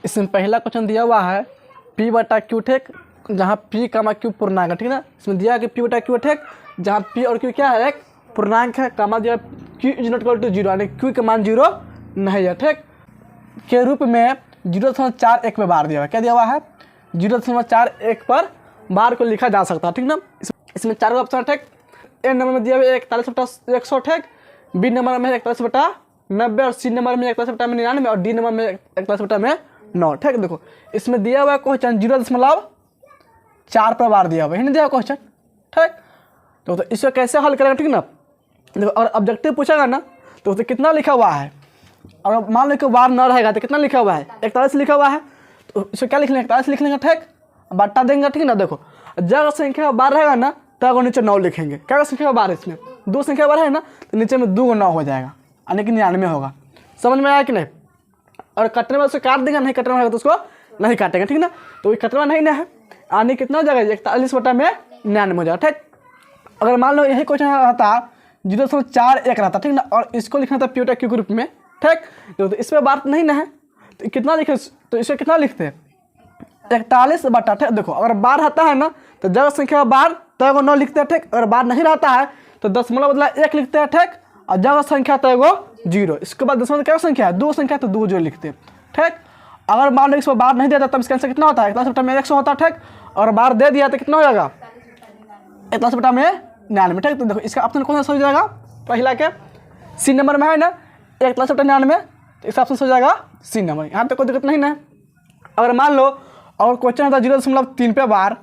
इसमें पहला क्वेश्चन दिया हुआ है पी बटा क्यू ठेक, जहाँ पी कामा क्यू पूर्णांक है, ठीक ना। इसमें दिया है कि पी बटा क्यू ठेक, जहाँ पी और क्यू क्या है, एक पूर्णांक है, कामा दिया q is not equal to 0, यानी क्यू का मान 0 नहीं है, ठीक। के रूप में 0.41 पे बार दिया हुआ है। क्या दिया हुआ है? 0.41 पर बार को लिखा जा सकता है, ठीक ना। इसमें 4 ऑप्शन ठेक। ए नंबर में दिया हुआ है 41/100 ठेक, बी नंबर में 41/90 और सी नंबर में 41/99 और डी नंबर में 41/9, ठीक। देखो इसमें दिया हुआ है क्वेश्चन 0.4 पर बार दिया हुआ है, नहीं दिया क्वेश्चन, ठीक। तो इसको कैसे हल करेंगे, ठीक ना। देखो और ऑब्जेक्टिव पूछेगा ना तो उसे कितना लिखा हुआ है, और मान लो कि बार न रहेगा तो कितना लिखा हुआ है, 41 लिखा हुआ है, तो इसको क्या लिख लेंगे, 41 लिख लेंगे, ठीक। बट्टा देंगे, ठीक ना। देखो जगह संख्या बार रहेगा ना तो नीचे 9 लिखेंगे। क्या संख्या बार है, इसमें 2 संख्या बार है ना, तो नीचे में 2 को 9 हो जाएगा, यानी कि 99 होगा। समझ में आया कि नहीं। और कटने में उसको काट देंगे, नहीं कटने में होगा तो उसको नहीं काटेंगे, ठीक ना। तो कटने में नहीं ना है, यानी कितना हो जाएगा, 41/99 हो जाएगा, ठीक। अगर मान लो यही क्वेश्चन रहता 0.41 रहता, ठीक ना, और इसको लिखना था पी बटा क्यू के रूप में, ठीक। तो इसमें बात नहीं ना है तो कितना लिखे, तो इसमें कितना लिखते हैं, 41 बटा, ठीक। देखो अगर बार रहता है ना तो जगह संख्या बार तो 9 लिखते हैं, ठीक। अगर बार नहीं रहता है तो दशमलव बदला 1 लिखते हैं, ठीक। और जगह संख्या तो 0, इसके बाद दशमलव क्या संख्या है, 2 संख्या तो 2 0 लिखते हैं, ठीक। अगर मान लो इसमें बार नहीं दिया जाता तब इसका आंसर कितना होता है, 41/100 होता है, ठीक। और बार दे दिया तो कितना हो जाएगा, 41/99, ठीक। तो देखो इसका ऑप्शन कौन सा हो जाएगा, पहला के सी नंबर में है ना 41/99, तो इसका ऑप्शन हो जाएगा सी नंबर। यहाँ तक कोई दिक्कत नहीं ना। अगर मान लो और क्वेश्चन आता 0.3 पे बार,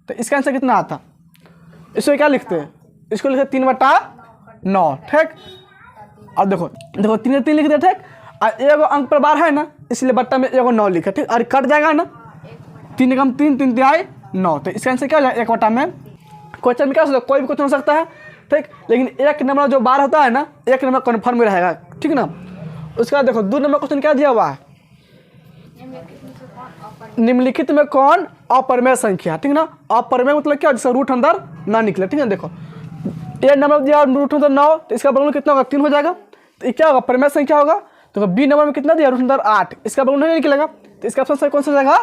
तो इसका आंसर कितना आता, इसको क्या लिखते हैं, इसको लिखते 3/9, ठीक। और देखो 3 लिख दे, ठीक। और एगो अंक पर बार है ना, इसलिए बट्टा में एगो 9 लिखा, ठीक। और कट जाएगा ना, 3 कम 3 3 तिहाई 9, तो इसका आंसर क्या हो जाएगा 1 में। क्वेश्चन में क्या हो सकता है, कोई भी क्वेश्चन हो सकता है, ठीक। लेकिन 1 नंबर जो बार होता है ना, 1 नंबर कन्फर्म में रहेगा, ठीक ना। उसके बाद देखो 2 नंबर क्वेश्चन क्या दिया हुआ है, निम्नलिखित में कौन अपरिमेय संख्या, ठीक ना। अपरिमेय मतलब क्या, जिसका रूट अंदर ना निकले, ठीक है। देखो ए नंबर दिया रूट अंदर 9, तो इसका बगल कितना होगा, 3 हो जाएगा, तो क्या होगा, परिमेय संख्या होगा। तो बी नंबर में कितना दिया, रूट अंदर 8, इसका बगल नहीं निकलेगा, तो इसका ऑप्शन कौन सा जाएगा,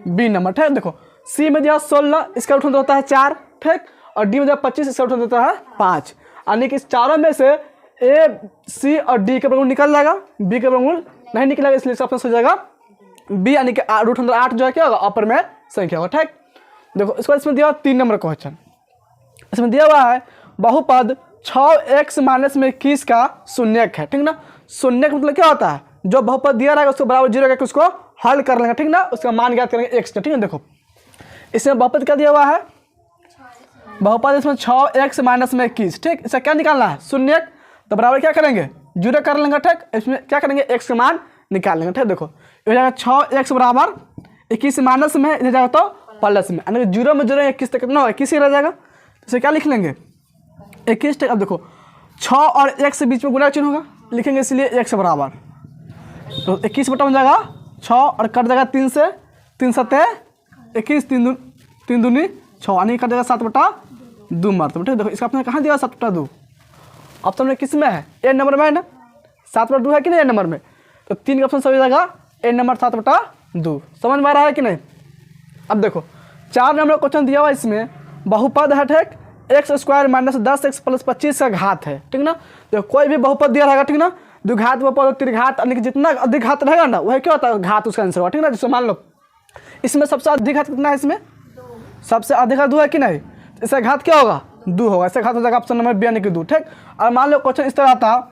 बी नंबर, ठीक। देखो सी में दिया 16, इसका रूट अंदर होता है 4, ठीक। और डी में दिया 25, इसका रूट अंदर होता है 5, यानी कि इस चारों में से ए सी और डी के बगल निकल जाएगा, बी के बगल नहीं निकलेगा, इसलिए इसका ऑप्शन हो जाएगा बी, यानी कि रूट अंदर 8 जो है क्या होगा, अपरिमेय संख्या होगा, ठीक। देखो इसको इसमें दिया 3 नंबर क्वेश्चन, इसमें दिया हुआ है बहुपद 6x - में 21 का शून्यक है, ठीक ना। शून्यक मतलब क्या होता है, जो बहुपद दिया रहेगा उसको बराबर 0 करके उसको हल कर लेंगे, ठीक ना। उसका मान ज्ञात करेंगे x का, ठीक है। देखो इसमें बहुपद क्या दिया हुआ है, बहुपद इसमें 6x - में 21, ठीक। इसका क्या निकालना है, शून्यक, तो बराबर क्या करेंगे 0 कर लेंगे, ठीक। इसमें क्या करेंगे x का मान निकाल लेंगे, ठीक। देखो हो जाएगा 6x बराबर 21 माइनस में इधर जाएगा तो प्लस में, यानी 0 में 0 21 तक कितना होगा, 21 ही रह जाएगा, इसे क्या लिख लेंगे 21, ठीक। अब देखो 6 और 1 से बीच में गुणा चिन्ह होगा, लिखेंगे इसलिए 1 बराबर, तो 21 बटा हो जाएगा 6 और कट जाएगा 3 से, 3 7 21, 3 दूनी 6, यानी कट जाएगा 7/2 मरतबा, ठीक। देखो इसका आपने कहाँ दिया 7/2, ऑप्शन में किस में है, ए नंबर में है ना, 7/2 है कि नहीं ए नंबर में, तो 3 का ऑप्शन सही हो जाएगा ए नंबर 7/2। समझ में आ रहा है कि नहीं। अब देखो 4 नंबर क्वेश्चन दिया हुआ, इसमें बहुपद है, ठीक। x² - 10x + 25 का घात है, ठीक ना। तो कोई भी बहुपद दिया रहेगा, ठीक ना, द्विघात बहुपद त्रिघात, यानी कि जितना अधिक घात रहेगा ना वही क्या होता है, घात उसका आंसर होगा, ठीक ना। जैसे मान लो इसमें सबसे अधिक घात कितना है, इसमें सबसे अधिक घात 2 है कि नहीं, इसका घात क्या होगा 2 होगा, इसका घात हो जाएगा ऑप्शन नंबर बी, यानी कि 2, ठीक। और मान लो क्वेश्चन इस तरह आता,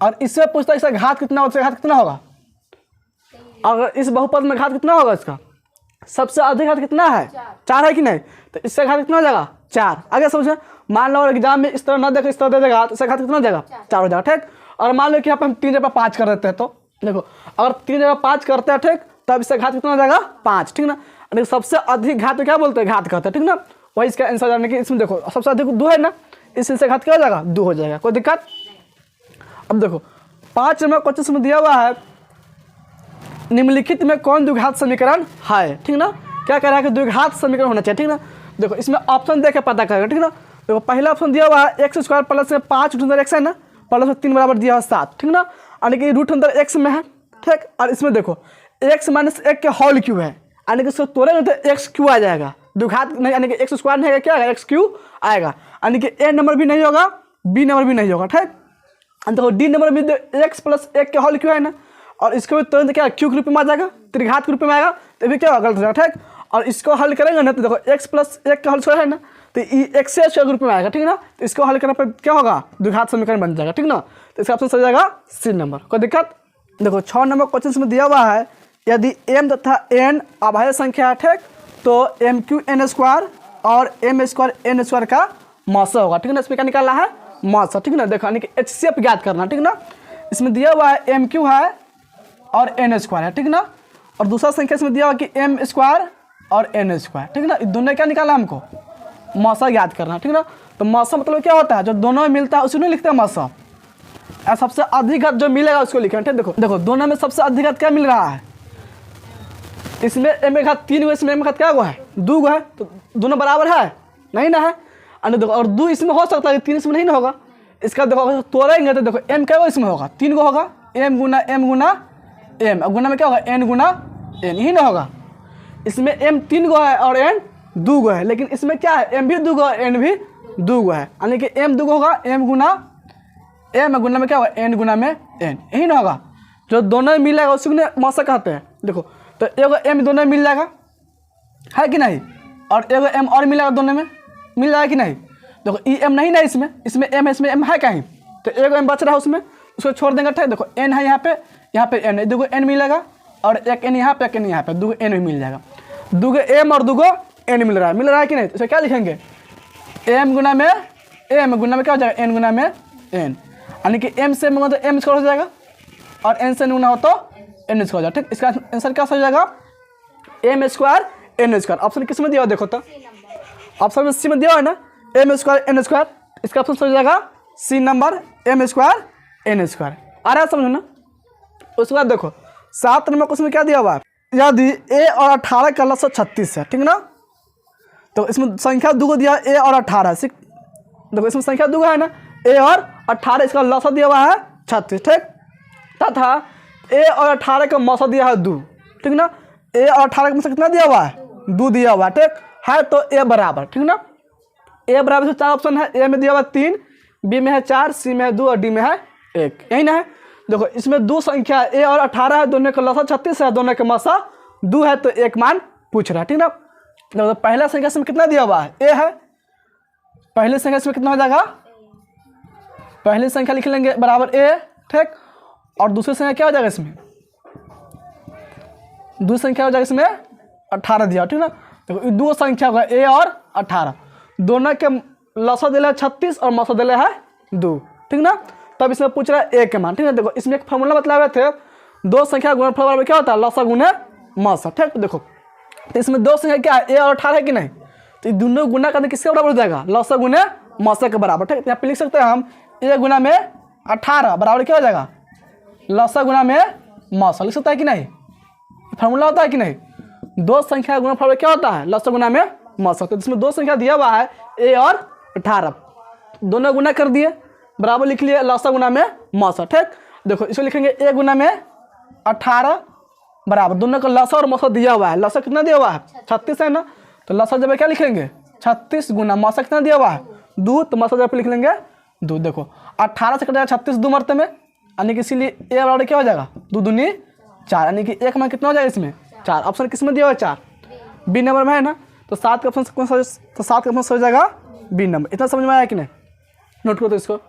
और इससे पूछता है इसका घात कितना होगा, इसका घात कितना होगा, अगर इस बहुपद में घात कितना होगा, इसका सबसे अधिक घात कितना है 4 है कि नहीं, तो इससे घात कितना हो जाएगा 4। आगे समझे, मान लो एग्जाम में इस तरह ना देखे इस तरह दे देगा तो इसका घात कितना हो जाएगा 4 हो जाएगा, ठीक। और मान लो कि यहाँ पर हम 3 जगह 5 कर देते हैं, तो देखो अगर 3 जगह 5 करते हैं, ठीक, तब इसका घात कितना हो जाएगा 5, ठीक ना। यानी सबसे अधिक घात क्या बोलते हैं, घात कहते हैं, ठीक ना। वही इसका आंसर जाने की, इसमें देखो सबसे अधिक 2 है ना, इससे घात क्या हो जाएगा 2 हो जाएगा, कोई दिक्कत। अब देखो 5 नंबर क्वेश्चन में दिया हुआ है निम्नलिखित में कौन द्विघात समीकरण है, ठीक ना। क्या कह रहा है कि द्विघात समीकरण होना चाहिए, ठीक ना। देखो इसमें ऑप्शन देके पता करेगा, ठीक ना। देखो पहला ऑप्शन दिया हुआ है x² + 5 × x है ना, प्लस में 3 बराबर दिया है 7, ठीक ना। यानी कि रूट अंदर x में है, ठीक। और इसमें देखो x माइनस 1 के होल क्यू है, यानी कि इसको तोड़ेंगे तो एक्स क्यू आ जाएगा, दुघात नहीं, यानी कि एक्स स्क्वायर नहीं आएगा, क्या आएगा, एक्स क्यू आएगा। यानी कि ए नंबर भी नहीं होगा, बी नंबर भी नहीं होगा, ठीक। देखो डी नंबर में एक्स प्लस 1 के होल क्यू है ना, और इसको भी तुरंत क्या क्यू के रूप में आ जाएगा, त्रिघात के रूप में आएगा, तो भी क्या होगा, गलत हो जाएगा, ठीक। और इसको हल करेंगे ना तो देखो x प्लस 1 का हल स्क्वायर है ना, तो एक्स के रूप में आएगा, ठीक ना। तो इसको हल करने पर क्या होगा, द्विघात समीकरण बन जाएगा, ठीक ना। तो इसका ऑप्शन सही जाएगा सी नंबर। कोई दिक्कत। देखो 6 नंबर क्वेश्चन में दिया हुआ है, यदि m तथा n अभाज्य संख्या है, ठीक, तो एम क्यू एन स्क्वायर और एम स्क्वायर एन स्क्वायर का मासा होगा, ठीक ना। इसमें क्या निकालना है, मासा, ठीक ना। देखो यानी कि HCF ज्ञात करना, ठीक ना। इसमें दिया हुआ है एम क्यू है और एन स्क्वायर है, ठीक ना। और दूसरा संख्या इसमें दिया हुआ कि एम स्क्वायर और एन स्क्वायर, ठीक ना। दोनों क्या निकालना है हमको, मासा याद करना, ठीक ना। तो मासा मतलब क्या होता है, जो दोनों में मिलता है उसी में लिखते हैं मासा। सबसे अधिक जो मिलेगा उसको लिखें, ठीक। देखो दोनों में सबसे अधिक क्या मिल रहा है, इसमें एम एक हाथ 3 गो, इसमें एम एक हाथ क्या गो है, 2 गो है, तो दोनों बराबर है नहीं ना है। देखो और 2 इसमें हो सकता है, 3 इसमें नहीं ना होगा। इसका देखो तोड़ेंगे तो देखो एम क्या गो इसमें होगा, 3 गो होगा, एम गुना एम, अब गुना में क्या होगा, एन गुना एन, यही ना होगा। इसमें एम 3 गो है और एन 2 गो है, लेकिन इसमें क्या है, एम भी 2 गो एन भी 2 गो है, यानी कि एम 2 गो होगा, एम गुना में क्या होगा, एन गुना में एन, यही ना होगा। जो दोनों में मिलेगा उसी को मासा कहते हैं। देखो तो एगो एम दोनों में मिल जाएगा, है कि नहीं, और एगो एम और मिलेगा, दोनों में मिल जाएगा कि नहीं। देखो ई एम नहीं ना, इसमें एम है, इसमें एम है कहीं, तो एगो एम बच रहा है उसमें, उसको छोड़ देंगे, ठीक। देखो एन है यहाँ पे एन है, 2 गो एन मिलेगा, और एक एन यहाँ पे, एक एन यहाँ पे, 2 गो एन भी मिल जाएगा। 2 गो एम और 2 गो एन मिल रहा है कि नहीं। तो इसे क्या लिखेंगे, एम गुना में क्या हो जाएगा, एन गुना में एन, यानी कि एम से मंगा तो एम स्क्वायर हो जाएगा, और एन से गुना हो तो एन स्क्वायर हो जाएगा, ठीक। इसका आंसर क्या हो जाएगा, m square N square. Option किस में दिया हुआ देखो तो, ऑप्शन में सी में दिया हुआ है ना, एम स्क्वायर एन स्क्वायर। इसका ऑप्शन हो जाएगा C number, M square N square. आ रहा है समझो ना। उसके बाद देखो 7 नंबर क्वेश्चन में क्या दिया हुआ है, यदि a और 18 का लसा 36 है, ठीक ना। तो इसमें संख्या 2 को दिया a और 18, देखो इसमें संख्या 2 है ना, a और 18, इसका लसा दिया हुआ है 36, ठीक। तथा a और 18 का मौसा दिया है 2, ठीक ना। a और 18 का मौसा कितना दिया हुआ है, 2 दिया हुआ है, ठीक है। तो a बराबर, ठीक ना, a बराबर से 4 ऑप्शन है, a में दिया हुआ 3, b में है 4, c में है 2 और d में है 1, यही ना है। देखो इसमें 2 संख्या a और 18 है, दोनों का लसा 36 है, दोनों का मौसा 2 है, तो 1 मान पूछ रहा है, ठीक ना। देखो पहला संख्या इसमें कितना दिया हुआ है, a है, पहली संख्या इसमें कितना हो जाएगा, पहली संख्या लिख लेंगे बराबर a, ठीक। और दूसरी संख्या क्या हो जाएगा, इसमें दूसरी संख्या हो जाएगा इसमें 18 दिया, ठीक ना। देखो 2 संख्या होगा a और 18, दोनों के लसा दिला है 36 और मौसा दिला है 2, ठीक ना। तब इसमें पूछ रहा है a के मान, ठीक है। देखो इसमें एक फॉर्मूला बतलाए थे, 2 संख्या गुणनफल बराबर क्या होता है, लसा गुने मौसा, ठीक। देखो तो इसमें 2 संख्या क्या है, a और 18 है कि नहीं, तो दोनों गुना करने किसके बराबर हो जाएगा, लसा गुने मौसा के बराबर, ठीक। यहाँ पे लिख सकते हैं हम a गुना में 18 बराबर क्या हो जाएगा, लसा गुना में मौसा, लिख सकता है कि नहीं, फॉर्मूला होता है कि नहीं। 2 संख्या गुणनफल क्या होता है, लसा गुना में मौसा। तो इसमें 2 संख्या दिया हुआ है a और 18, दोनों गुना कर दिए, बराबर लिख लिए लसा गुना में मौसा, ठीक। देखो इसको लिखेंगे a गुना में 18 बराबर, दोनों का लसा और मौसा दिया हुआ है, लसा कितना दिया हुआ है 36 है ना, तो लसा जब क्या लिखेंगे 36 गुना मौसा कितना दिया हुआ है 2, तो मौसा जब लिख लेंगे 2। देखो 18 से कट जाएगा 36 2 मरते में, यानी कि इसीलिए a बराबर क्या हो जाएगा, 2 दूनी 4, यानी कि 1 मान कितना हो जाएगा इसमें 4। ऑप्शन किस में दिया हुआ है 4, बी नंबर में है ना। तो 7 का ऑप्शन तो 7 का ऑप्शन हो जाएगा बी नंबर। इतना समझ में आया कि नहीं, नोट करो तो इसको।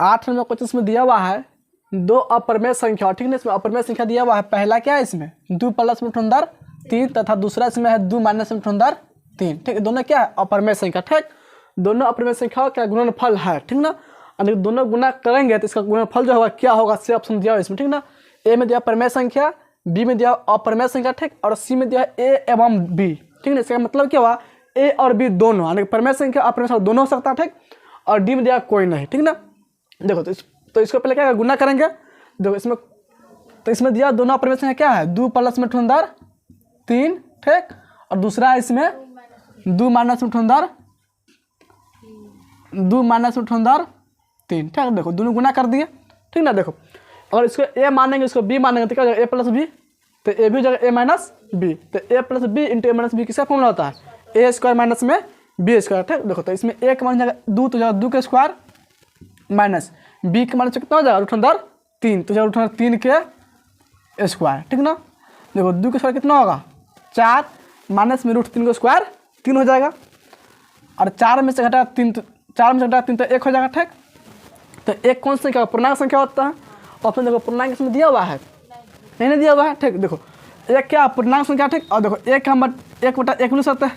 8 नंबर क्वेश्चन में दिया हुआ है 2 अपरिमेय संख्या, ठीक है। इसमें अपरिमेय संख्या दिया हुआ है, पहला क्या है इसमें 2 प्लस में अंदर 3, तथा दूसरा इसमें है 2 माइनस में अंदर 3, ठीक। दोनों क्या है अपरिमेय संख्या, ठीक। दोनों अपरिमेय संख्या का गुणनफल है, ठीक ना। अगर दोनों गुना करेंगे तो इसका गुणनफल जो होगा क्या होगा, से ऑप्शन दिया हुआ इसमें, ठीक ना। ए में दिया परिमेय संख्या, बी में दिया अपरिमेय संख्या, ठीक। और सी में दिया ए एवं बी, ठीक है। इसका मतलब क्या हुआ, ए और बी दोनों, यानी परिमेय संख्या अपरिमेय संख्या दोनों हो सकता है, ठीक। और डी में दिया कोई नहीं, ठीक ना। देखो तो इसको पहले क्या गुना करेंगे, देखो इसमें दिया दोनों अपरिमेय संख्या क्या है 2 प्लस में अंदर 3, ठीक। और दूसरा है इसमें 2 माइनस में अंदर 3। ठीक है, देखो दोनों गुना कर दिए। ठीक ना, देखो अगर इसको ए मानेंगे इसको बी मानेंगे तो क्या हो जाएगा, ए प्लस बी, तो ए भी हो जाएगा ए माइनस बी। तो ए प्लस बी इंटू ए माइनस बी किसका फॉर्मूला होता है, ए स्क्वायर माइनस में बी स्क्वायर। ठीक, देखो तो इसमें ए का मान जाएगा 2 तो जाएगा 2 का स्क्वायर माइनस बी का मान कितना हो जाएगा रूट अंदर 3 तो जाएगा रूट अंदर 3 के स्क्वायर। ठीक ना, देखो 2 का स्क्वायर कितना होगा 4 माइनस में रूट 3 का स्क्वायर 3 हो जाएगा, और 4 में से घटा 3 तो 4 में से घटा 3 तो 1 हो जाएगा। ठीक, तो एक कौन सी संख्या पूर्णांक संख्या होता है, ऑप्शन देखो पूर्णांक इसमें दिया हुआ है, नहीं दिया हुआ है। ठीक, देखो एक क्या पूर्णांक संख्या। ठीक, और देखो एक हम 1/1 मिल सकता है।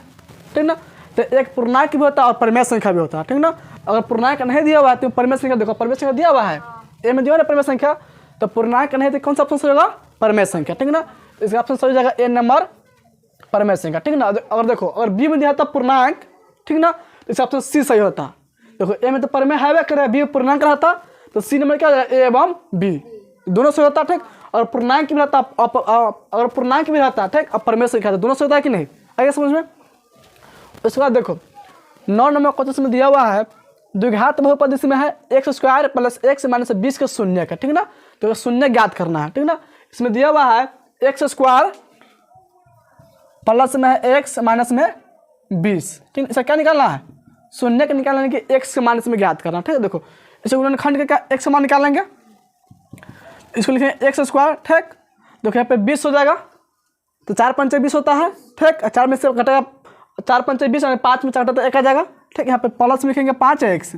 ठीक ना, तो एक पूर्णांक भी होता है और परिमेय संख्या भी होता है। ठीक ना, अगर पूर्णांक नहीं दिया हुआ है तो परिमेय संख्या, देखो परिमेय संख्या दिया हुआ है, ए में दिया हुआ है परिमेय संख्या, तो पूर्णांक नहीं तो कौन सा ऑप्शन सही होगा, परिमेय संख्या। ठीक ना, इसका ऑप्शन सही हो जाएगा ए नंबर परिमेय संख्या। ठीक ना, अगर देखो अगर बी में दिया था पूर्णांक, ठीक ना, तो इसका ऑप्शन सी सही होता। देखो ए में तो परिमेय है करे, बी में पूर्णांक रहता, तो सी नंबर क्या हो जाएगा ए एवं बी दोनों सही होता। ठीक, और पूर्णांक भी रहता, अगर पूर्णांक भी रहता ठीक और परिमेय संख्या दोनों सही होता है कि नहीं, आइए समझ में। उसके बाद देखो 9 नंबर क्वेश्चन में दिया हुआ है द्विघात बहुपद इसमें है x square plus x minus 20 के शून्य का। ठीक ना, तो शून्य ज्ञात करना है। ठीक ना, इसमें दिया हुआ है एक्स स्क्वायर प्लस में है एक्स माइनस में 20। ठीक, इसका क्या निकालना है, शून्य का निकालना है कि एक्स के माइनस में ज्ञात करना। ठीक है, देखो इसे गुणनखंड के क्या एक्स का मान निकालेंगे, इसको लिखेंगे एक्स स्क्वायर। ठीक, देखो यहाँ पे 20 हो जाएगा, तो 4 × 5 = 20 होता है। ठीक, 4 में से घटेगा 4 × 5 = 20 और 5 में 4 घटा तो 1 आ जाएगा। ठीक, यहाँ पे प्लस में लिखेंगे 5x,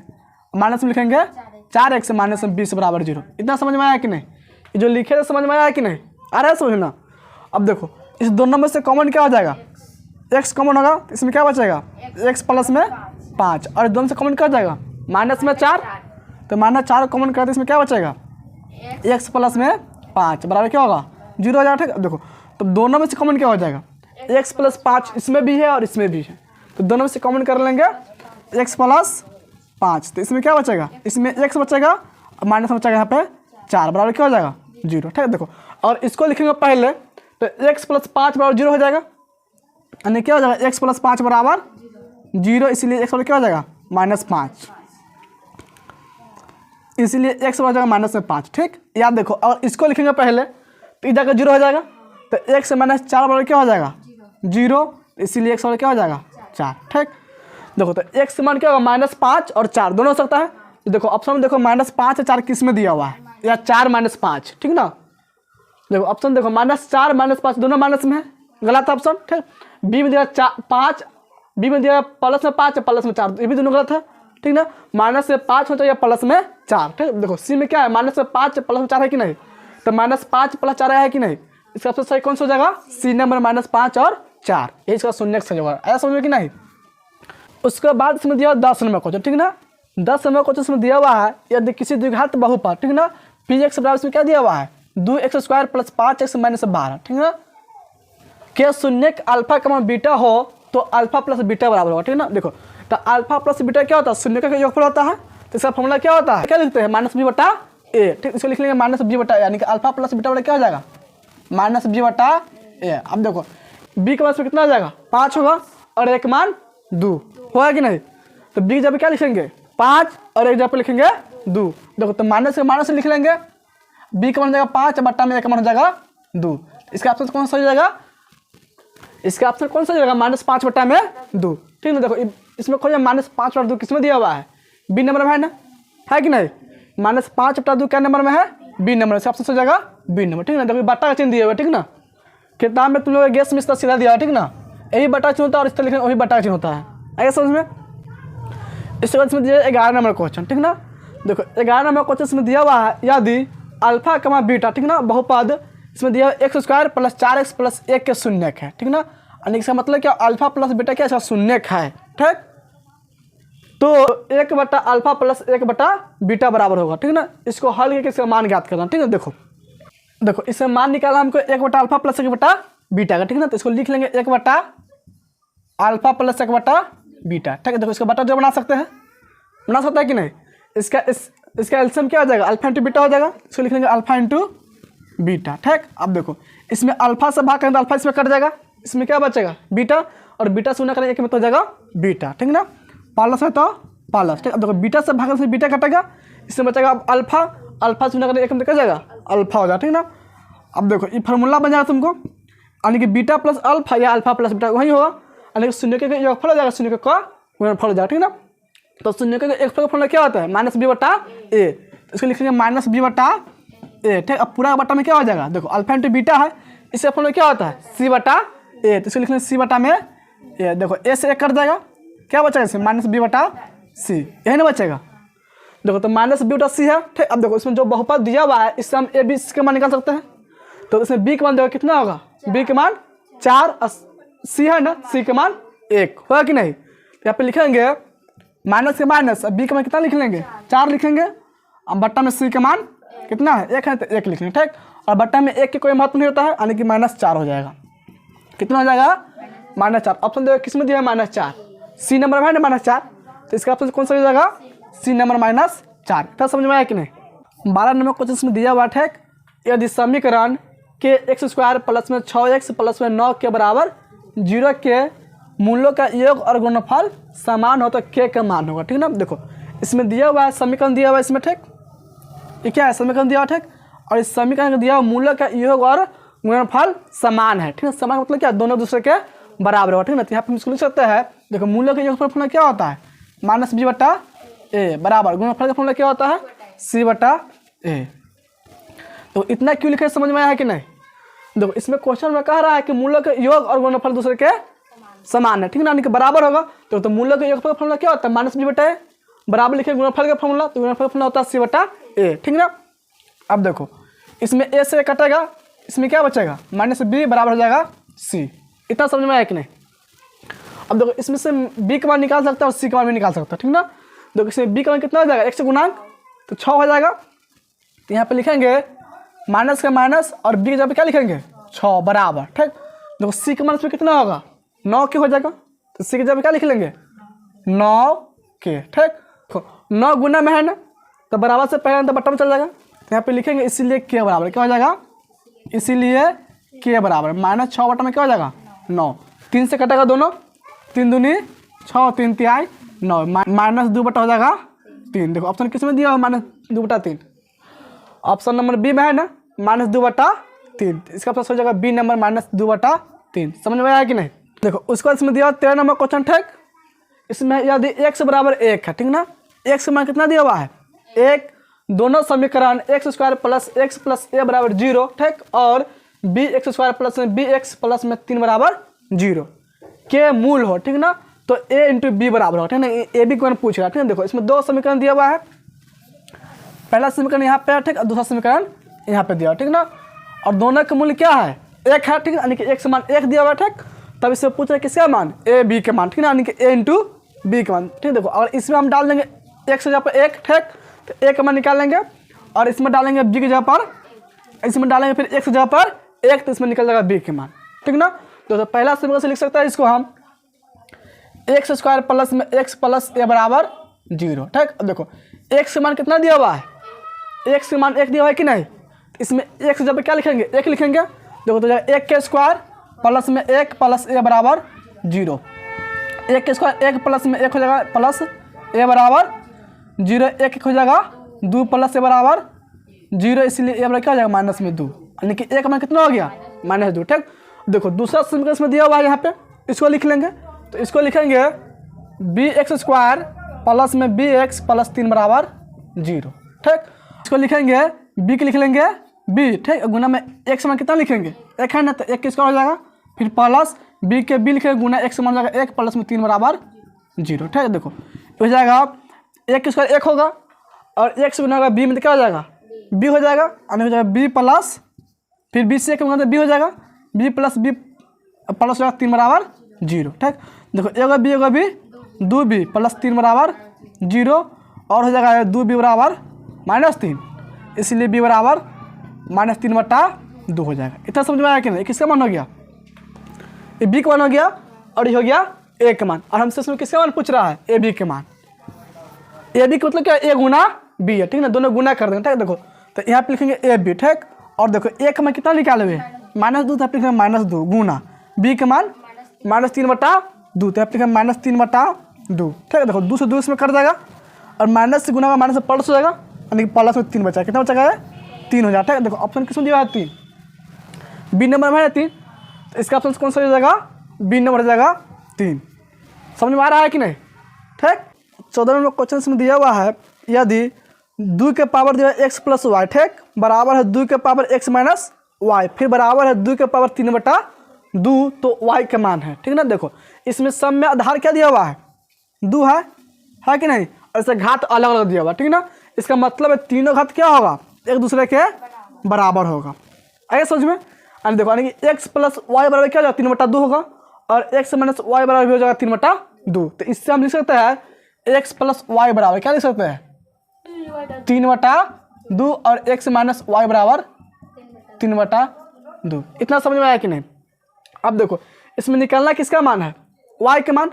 माइनस में लिखेंगे 4x माइनस 20 बराबर 0। इतना समझ में आया कि नहीं, ये जो लिखे थे समझ में आया कि नहीं, आ रहा है समझना। अब देखो इस दोनों में से कॉमन क्या हो जाएगा, x कॉमन होगा, इसमें क्या बचेगा x प्लस में 5, और दोनों से कॉमन क्या हो जाएगा माइनस में 4, तो माइनस 4 कॉमन करते इसमें क्या बचेगा x प्लस में 5 बराबर क्या होगा 0 हो जाएगा। ठीक, देखो तो दोनों में से कॉमन क्या हो जाएगा x प्लस 5 इसमें भी है और इसमें भी है, तो दोनों में से कॉमन कर लेंगे x प्लस 5, तो इसमें क्या बचेगा, इसमें x बचेगा और माइनस बचेगा यहाँ पे 4 बराबर क्या हो जाएगा 0। ठीक है, देखो और इसको लिखेंगे पहले तो x प्लस 5 बराबर 0 हो जाएगा, यानी क्या हो जाएगा x प्लस 5 बराबर 0, इसलिए x बराबर क्या हो जाएगा -5, इसलिए x बराबर जाएगा -5। ठीक, याद देखो और इसको लिखेंगे पहले तो इधर का 0 हो जाएगा, तो x माइनस 4 बराबर क्या हो जाएगा 0, इसीलिए x बराबर क्या हो जाएगा 4। ठीक, देखो तो x का मान क्या होगा -5 और 4 दोनों हो सकता है। तो देखो ऑप्शन में देखो -5 और 4 किस में दिया हुआ है, या 4 -5। ठीक ना, देखो ऑप्शन देखो -4 -5 दोनों माइनस में है, गलत ऑप्शन। ठीक, बी में दिया 5, बी में दिया प्लस में 5 प्लस में 4, ये भी दोनों गलत है। ठीक ना, माइनस से 5 होता है या प्लस में 4। ठीक, देखो सी में क्या है -5 प्लस में 4 है कि नहीं, तो -5 प्लस 4 है कि नहीं, इसका ऑप्शन सही कौन सा हो जाएगा सी नंबर -5 और 4, ये इसका शून्य सही होगा। ऐसा समझ में कि नहीं। उसके बाद इसमें दिया 10 नंबर क्वेश्चन। ठीक ना, 10 नंबर क्वेश्चन इसमें दिया हुआ है यदि किसी द्विघात बहुपद, ठीक ना, पी एक्स बराबर इसमें क्या दिया हुआ है 2x² प्लस 5x माइनस 12। ठीक ना, के शून्य अल्फा का मान बीटा हो तो अल्फा प्लस बीटा बराबर होगा। ठीक ना, देखो तो अल्फा प्लस बीटा क्या होता है, शून्य का योगफल होता है, तो इसका फॉर्मूला क्या होता है, क्या लिखते हैं -b/a। ठीक, इसको लिख लेंगे -b/a, यानी कि अल्फा प्लस बीटा बराबर क्या हो जाएगा -b/a। अब देखो b के मान से कितना आ जाएगा 5 होगा और एक मान 2 होगा कि नहीं, तो b की जगह क्या लिखेंगे 5 और एक जगह पर लिखेंगे 2। देखो तो माइनस से माइनस लिख लेंगे, b का मान जाएगा 5 बट्टा में एक मान हो जाएगा 2, इसका ऑप्शन कौन सा हो जाएगा, इसका ऑप्शन कौन सा हो जाएगा -5 बट्टा में 2। ठीक ना, देखो इसमें खोजिए -5 बट्टा 2 किसमें दिया हुआ है बी नंबर में है कि नहीं, -5 बट्टा 2 क्या नंबर में है बी नंबर, इसका ऑप्शन हो जाएगा बी नंबर। ठीक ना, देखो बट्टा का चिन्ह दिया हुआ है। ठीक ना, किताब में तुम लोग गैस में इसका सीधा दिया है। ठीक ना, यही बट्टा चिन्ह होता है और इस तरह लिखना वही बट्टा का चिन्ह होता है, आइए समझ में। इसके बाद इसमें दिया 11 नंबर क्वेश्चन। ठीक ना, देखो 11 नंबर क्वेश्चन इसमें दिया हुआ है यदि अल्फा कमा बीटा, ठीक ना, बहुपद इसमें दिया x² प्लस 4x प्लस 1 के शून्यक है। ठीक ना, यानी इसका मतलब क्या अल्फा प्लस बीटा क्या इसका शून्यक है। ठीक, तो 1/अल्फा प्लस 1/बीटा बराबर होगा। ठीक ना, इसको हल करके इसका मान ज्ञात करना। ठीक है, देखो इससे मान निकालना हमको 1/अल्फा प्लस 1/बीटा का। ठीक ना, तो इसको लिख लेंगे 1/अल्फा प्लस 1/बीटा। ठीक है, देखो इसका बटा जो बना सकते हैं, बना सकता है कि नहीं, इसका एलसीएम क्या हो जाएगा अल्फा इंटू बीटा हो जाएगा, इसको लिख लेंगे अल्फा इंटू बीटा। ठीक, अब देखो इसमें अल्फा से भाग करें तो अल्फा इसमें कट जाएगा, इसमें क्या बचेगा बीटा, और बीटा शून्य करेंगे एक में तो हो जाएगा बीटा। ठीक ना, प्लस है तो प्लस। ठीक, अब देखो बीटा से भागने से बीटा कटेगा, इसमें बचेगा अब अल्फा, अल्फा से गुना करके एक में क्या जाएगा अल्फा हो जाएगा, ठीक ना। अब देखो ये फार्मूला बन जाएगा तुमको, यानी कि बीटा प्लस अल्फा या अल्फा प्लस बीटा वही होगा, यानी कि शून्य के योगफल हो जाएगा, शून्य का गुणनफल हो जाएगा, ठीक ना। तो शून्य के योगफल का फॉर्मूला क्या होता है माइनस बी बटा ए, तो इसको लिखेंगे माइनस बी बटा ए, ठीक। अब पूरा बटा में क्या हो जाएगा, देखो अल्फा इंटू बीटा है, इससे फॉर्मूला क्या होता है सी बटा ए, तो इसको लिखेंगे सी बटा में ए, देखो ए से एक कट जाएगा, क्या बचेगा इसमें माइनस बी बटा सी, यही ना बचेगा। देखो तो माइनस बी बटा सी है, ठीक। अब देखो इसमें जो बहुपद दिया हुआ है इससे हम ए बी के मान निकाल सकते हैं, तो इसमें बी का मान देखो कितना होगा, बी के मान 4, सी है ना, सी के मान 1 होगा कि नहीं। तो यहाँ पे लिखेंगे माइनस के माइनस, बी का मान कितना लिख लेंगे 4 लिखेंगे, अब बट्टा में सी का मान कितना है 1 है तो 1 लिख लेंगे, ठीक। और बट्टा में 1 के कोई महत्व नहीं होता है, यानी कि -4 हो जाएगा, कितना हो जाएगा -4। ऑप्शन देखो किस में दिया है -4, सी नंबर में है ना -4, तो इसका ऑप्शन कौन सा हो जाएगा सी नंबर -4। इतना समझ में आया कि नहीं। 12 नंबर क्वेश्चन में दिया हुआ है, ठीक। यदि समीकरण के x² प्लस में 6x प्लस में 9 के बराबर 0 के मूल्यों का योग और गुणनफल समान हो तो k का मान होगा, ठीक ना। देखो इसमें दिया हुआ है समीकरण दिया हुआ है इसमें, ठीक। ये क्या है समीकरण दिया हुआ, ठीक। और इस समीकरण का दिया हुआ मूल्यों का योग और गुणनफल समान है, ठीक है। समान मतलब क्या दोनों दूसरे के बराबर होगा, ठीक ना। तो यहाँ पर इसको लिख सकते हैं, देखो मूल्यों का योग फॉर्मूला क्या होता है माइनस बी बटा ए बराबर गुणनफल का फॉर्मूला क्या होता है सी बटा ए। तो इतना क्यों लिखे समझ में आया है कि नहीं। देखो इसमें क्वेश्चन में कह रहा है कि मूल्यों के योग और गुणनफल दूसरे के समान है, ठीक ना, यानी कि बराबर होगा। तो मूल्यों के योग का फॉर्मूला क्या होता है माइनस बी बटा ए, बराबर लिखे गुणनफल का फॉर्मूला, तो गुणनफल का फॉर्मूला होता है सी बटा ए, ठीक ना। अब देखो इसमें ए से कटेगा, इसमें क्या बचेगा माइनस बी बराबर हो जाएगा सी। इतना समझ में आया कि नहीं। अब देखो इसमें से बी का मान निकाल सकता है और सी का मान भी निकाल सकता है, ठीक ना। देखो इसमें बी का मान कितना हो जाएगा 1 से गुणांक तो 6 हो जाएगा, तो यहाँ पे लिखेंगे माइनस का माइनस और बी की जगह पे क्या लिखेंगे 6 बराबर, ठीक। देखो सी का मान इसमें कितना होगा 9 के हो जाएगा, तो सी की जगह पे क्या लिख लेंगे 9 के, ठीक। 9 गुना में है ना, तो बराबर से पहले तो बट्टा में चल जाएगा, तो यहाँ पे लिखेंगे इसीलिए के बराबर क्या हो जाएगा, इसीलिए के बराबर -6 बटा में क्या हो जाएगा 9, 3 से कटेगा दोनों, 3 दूनी 6, 3 तिहाई 9, -2 बटा हो जाएगा 3। देखो ऑप्शन किस में दिया हुआ -2 बटा 3, ऑप्शन नंबर बी में है ना -2 बटा 3, इसका ऑप्शन हो जाएगा बी नंबर -2 बटा 3। समझ में आया कि नहीं। देखो उसको इसमें दिया 13 नंबर क्वेश्चन, ठीक। इसमें यदि x बराबर 1 है, ठीक ना, x का मान कितना दिया हुआ है 1, दोनों समीकरण x² प्लस x प्लस ए बराबर 0, ठीक, और bx² प्लस में bx प्लस में 3 बराबर 0 के मूल हो, ठीक ना। तो a इंटू बी बराबर हो, ठीक ना, ए बी को पूछ रहा है, ठीक है। देखो इसमें 2 समीकरण दिया हुआ है, पहला समीकरण यहाँ पे है, ठीक, और दूसरा समीकरण यहाँ पे दिया, ठीक ना। और दोनों का मूल्य क्या है 1 है, ठीक है, यानी कि x मान 1 दिया हुआ है, ठीक। तब इससे पूछ रहे हैं किसका मान ए बी के मान, ठीक है, यानी कि a इंटू बी के मान, ठीक। देखो और इसमें हम डाल देंगे x की जगह पर 1, ठीक, तो a का मान निकाल लेंगे, और इसमें डालेंगे b की जगह पर, इसमें डालेंगे फिर x की जगह पर 1, तो इसमें निकल जाएगा b के मान, ठीक ना। तो पहला समीकरण से लिख सकता है इसको हम x² प्लस में x प्लस ए बराबर 0, ठीक। अब देखो x का मान कितना दिया हुआ है, x का मान 1 दिया हुआ है कि नहीं, इसमें x जब क्या लिखेंगे 1 लिखेंगे। देखो तो 1 के स्क्वायर प्लस में 1 प्लस ए बराबर 0, 1 के स्क्वायर 1 प्लस में 1 हो जाएगा प्लस ए बराबर 0, 1 हो जाएगा 2 प्लस ए बराबर 0, इसलिए ए बराबर क्या हो जाएगा -2, यानी कि 1 मान कितना हो गया -2, ठीक। देखो दूसरा समीकरण इसमें दिया हुआ है यहाँ पे, इसको लिख लेंगे, तो इसको लिखेंगे bx² प्लस में bx प्लस 3 बराबर 0, ठीक। इसको लिखेंगे b के लिख लेंगे b, ठीक, गुना में x मान कितना लिखेंगे 1 है ना, तो 1 किसका हो जाएगा, फिर प्लस b के b लिखेंगे गुना x मान जाएगा 1 प्लस में 3 बराबर 0, ठीक है। देखो हो जाएगा 1 किसका 1 होगा, और 1 से गुना होगा b में क्या हो जाएगा b हो जाएगा, यानी हो जाएगा b प्लस फिर b से 1 गुना तो b हो जाएगा b प्लस b प्लस 3 बराबर 0, ठीक। देखो एक बी होगा b 2b प्लस 3 बराबर 0, और हो जाएगा 2b बराबर -3, इसलिए b बराबर -3 बटा 2 हो जाएगा। इतना समझ में आया कि नहीं। किसका मान हो गया, ये b का मान हो गया, और ये हो गया a का मान, और हमसे इसमें किसका मान पूछ रहा है ए बी के मान। ए बी का मतलब क्या है a गुना b है, ठीक ना, दोनों गुना कर देंगे, ठीक। देखो तो यहाँ पे लिखेंगे ए बी, ठीक, और देखो a का मान कितना निकाले हुए -2, तो लिखेंगे -2 गुना b का मान -3 बटा 2, तो लिखेंगे -3 बटा 2, ठीक है। देखो 2 से 2 इसमें कट जाएगा, और माइनस से गुना माइनस से प्लस हो जाएगा, यानी कि प्लस में 3 बचा, कितना बचा है 3 हो जाता है। देखो ऑप्शन किसमें दिया है 3, बी नंबर में है 3, तो इसका ऑप्शन कौन सा हो जाएगा, बी नंबर हो जाएगा 3। समझ में आ रहा है कि नहीं। ठीक, 14 नंबर क्वेश्चन में दिया हुआ है यदि 2 के पावर दिया है x प्लस वाई, ठीक, बराबर है 2 के पावर x माइनस वाई, फिर बराबर है 2 के पावर 3/2, तो y का मान है। ठीक ना, देखो इसमें सब में आधार क्या दिया हुआ है 2 है कि नहीं, और इसका घात अलग अलग दिया हुआ है। ठीक ना, इसका मतलब है तीनों घात क्या होगा, एक दूसरे के बराबर होगा। आइए समझ में। और देखो यानी कि x प्लस वाई बराबर क्या हो जाएगा 3/2 होगा, और x माइनस वाई बराबर भी हो जाएगा 3/2। तो इससे हम लिख सकते हैं x प्लस वाई बराबर क्या लिख सकते हैं 3/2, और x माइनस वाई बराबर 3/2। इतना समझ में आया कि नहीं। अब देखो इसमें निकलना किसका मान है, y का मान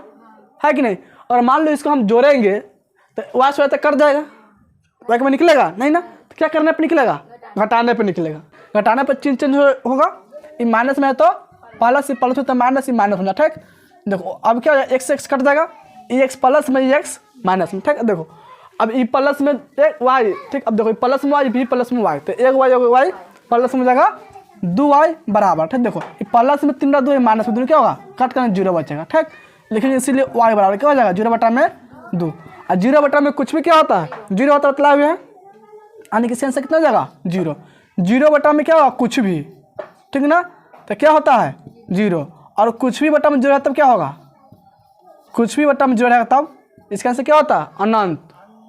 है कि नहीं। और मान लो इसको हम जोड़ेंगे तो y से तक कट जाएगा, y का मान निकलेगा नहीं ना, तो क्या करने पे निकलेगा, घटाने पे निकलेगा। घटाने पर चिन्ह चेंज होगा, ये माइनस में है तो प्लस, प्लस में तो माइनस, माइनस होना। ठीक, देखो अब क्या हो जाएगा x कट जाएगा, ये x प्लस में ये x माइनस में। ठीक, देखो अब ई प्लस में एक y, ठीक, अब देखो प्लस में y, भी प्लस में y, तो एक y प्लस में जाएगा 2y बराबर। ठीक, देखो ये प्लस में 3/2 माइनस में 2 क्या होगा, कट करना 0 बचेगा। ठीक, लेकिन इसीलिए y बराबर क्या हो जाएगा 0/2। और 0 कुछ भी क्या होता है 0 होता है, मतलब है यानी कि सेंस कितना हो जाएगा 0। 0 क्या होगा कुछ भी, ठीक ना, तो क्या होता है 0, और कुछ भी बटा में 0 है तब क्या होगा, कुछ भी बटा में 0 है तब इसका आंसर क्या होता है अनंत।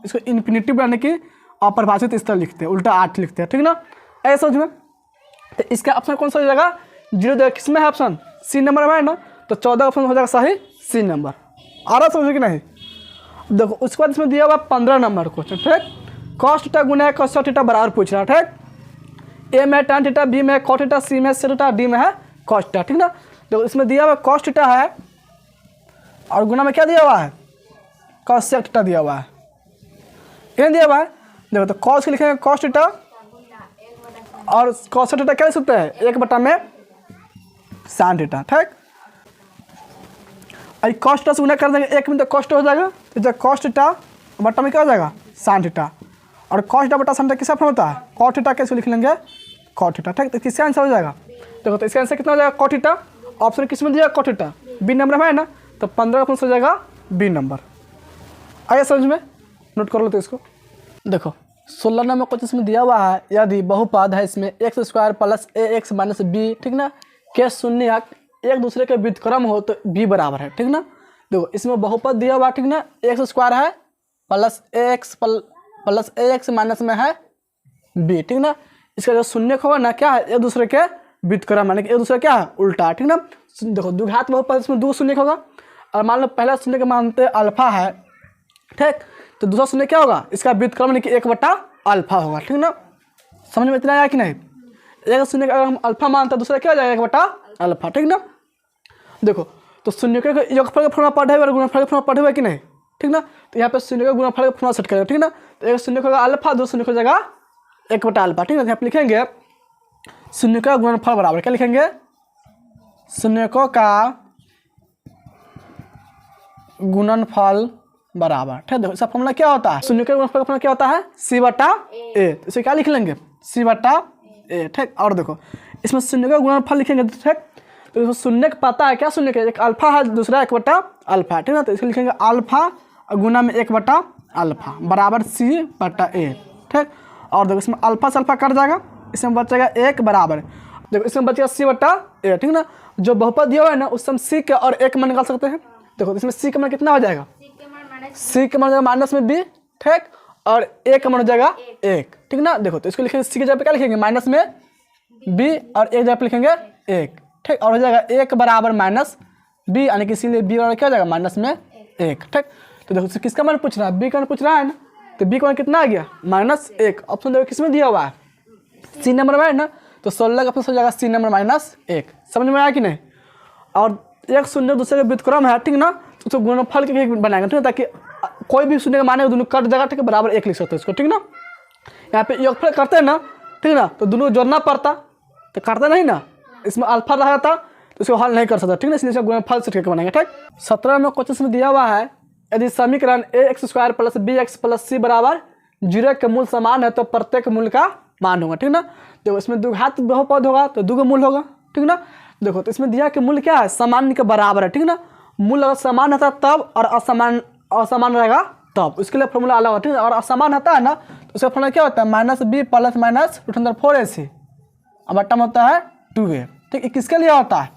इसको इन्फिनिटी बनाने की अपरिभाषित इस तरह लिखते हैं, उल्टा 8 लिखते हैं। ठीक ना, ऐसा समझ में। तो इसका ऑप्शन कौन सा हो जाएगा 0, किसमें है ऑप्शन सी नंबर में है ना, तो 14 ऑप्शन हो जाएगा सही सी नंबर। आ रहा समझ कि नहीं। देखो उसके बाद इसमें दिया हुआ 15 नंबर क्वेश्चन। ठीक, cos थीटा गुना cos थीटा बराबर पूछ रहा है। ठीक, ए में tan थीटा, बी में cos थीटा, सी में sin थीटा, डी में है cos थीटा। ठीक ना, देखो इसमें दिया हुआ cos थीटा है और गुना में क्या दिया हुआ है cos थीटा दिया हुआ है, ये दिया हुआ है। देखो तो cos के लिखेंगे cos थीटा, और cos थीटा क्या लिख सकते हैं 1 में sin थीटा। ठीक, और cos थीटा से गुना कर देंगे 1 में तो cos हो जाएगा, तो जब cos थीटा बटा में क्या हो जाएगा sin थीटा, और cos थीटा बटा sin थीटा किसका फॉर्म होता है cos थीटा, कैसे लिख लेंगे cos थीटा। ठीक, तो किसका आंसर हो जाएगा, देखो तो इसका आंसर कितना हो जाएगा cos थीटा। ऑप्शन किस में दिया cos थीटा, बी नंबर में है ना, तो 15 ऑप्शन हो जाएगा बी नंबर। आइए समझ में, नोट कर लो तो इसको। देखो 16 नंबर क्वेश्चन में दिया हुआ है यदि बहुपद है इसमें x² plus ax minus B, ठीक ना, के शून्य एक दूसरे के व्युत्क्रम हो तो b बराबर है। ठीक ना, देखो इसमें बहुपद दिया हुआ, ठीक ना, x² है प्लस ax माइनस में है b। ठीक ना, इसका जो शून्य होगा ना क्या है एक दूसरे के व्युत्क्रम, यानी कि एक दूसरे क्या है उल्टा। ठीक ना, देखो द्विघात बहुपद इसमें 2 शून्य होगा, और मान लो पहला शून्य के मानते अल्फा है, ठीक, तो दूसरा शून्य क्या होगा इसका व्युत्क्रम यानी कि 1/अल्फा होगा। ठीक ना, समझ में इतना आया कि नहीं। एक शून्य का अगर हम अल्फा मानते हैं दूसरा क्या हो जाएगा 1/अल्फा। ठीक ना, देखो तो शून्य के योगफल का फॉर्मूला पढ़े हुए और गुणनफल का फॉर्मूला पढ़े हुए कि नहीं। ठीक ना, तो यहाँ पे शून्य का गुणनफल का फॉर्मूला सेट करेंगे। ठीक ना, तो एक शून्य होगा अल्फा, दो शून्य हो जाएगा 1/अल्फा। ठीक ना, यहाँ पे लिखेंगे शून्य का गुणनफल बराबर क्या लिखेंगे, शून्यकों का गुणनफल बराबर। ठीक, देखो इसका फॉर्मूला क्या होता है, शून्य के गुणनफल का फॉर्मूला क्या होता है c/a, तो इसे क्या लिख लेंगे c/a। ठीक, और देखो इसमें शून्य का गुणनफल लिखेंगे। ठीक, तो इसमें शून्य का पता है क्या, शून्य का एक अल्फा है दूसरा 1/अल्फा। ठीक ना, तो इसको लिखेंगे अल्फा गुना में 1/अल्फा बराबर c/a। ठीक, और देखो इसमें अल्फा से अल्फा कट जाएगा, इसमें बचेगा 1 बराबर, देखो इसमें बचेगा c/a। ठीक ना, जो बहुपद दिया हुआ है ना उससे हम c के और 1 मान निकाल सकते हैं। देखो इसमें c का मान कितना हो जाएगा, c का मान जाएगा माइनस में b। ठीक, और a का मान हो जाएगा 1। ठीक ना, देखो तो इसको लिखेंगे c के जगह पे क्या लिखेंगे माइनस में b, और एक जगह पे लिखेंगे 1। ठीक, और हो जाएगा 1 बराबर माइनस b, यानी कि इसीलिए b बराबर क्या हो जाएगा माइनस में 1। ठीक, तो देखो किसका मान पूछ रहा है, b का मान पूछ रहा है ना, तो b का मान कितना आ गया -1। ऑप्शन देखो किसमें दिया हुआ है सी नंबर में है ना, तो 16 का ऑप्शन हो जाएगा सी नंबर -1। समझ में आया कि नहीं। और एक शून्य दूसरे का व्युत्क्रम है, ठीक ना, तो उसको गुणनफल के बनाएंगे, ठीक है, ताकि कोई भी शून्य का माने दोनों कट जाएगा। ठीक है, बराबर 1 लिख सकते हैं इसको। ठीक ना, यहाँ पे योगफल करते हैं ना, ठीक ना, तो दोनों जोड़ना पड़ता, तो करते नहीं ना, इसमें अल्फा रहा था तो इसको हल नहीं कर सकता। ठीक ना, इसलिए गुणनफल से करके बनाएंगे। ठीक, 17 में क्वेश्चन में दिया हुआ है यदि समीकरण ax² + bx + c बराबर जीरो के मूल समान है तो प्रत्येक मूल का मान होगा, ठीक ना। देखो इसमें द्विघात बहुपद होगा तो दो का मूल होगा, ठीक ना। देखो तो इसमें दिया कि मूल क्या है, समान के बराबर है, ठीक ना। मूल अगर समान रहता तब और असमान रहेगा तब, उसके लिए फॉर्मूला अलग होता है, ठीक है। और असमान होता है ना तो उसका फॉर्मूला क्या होता है, -b प्लस माइनस √4ac और बट्टा में होता है 2a, ठीक। किसके लिए होता है,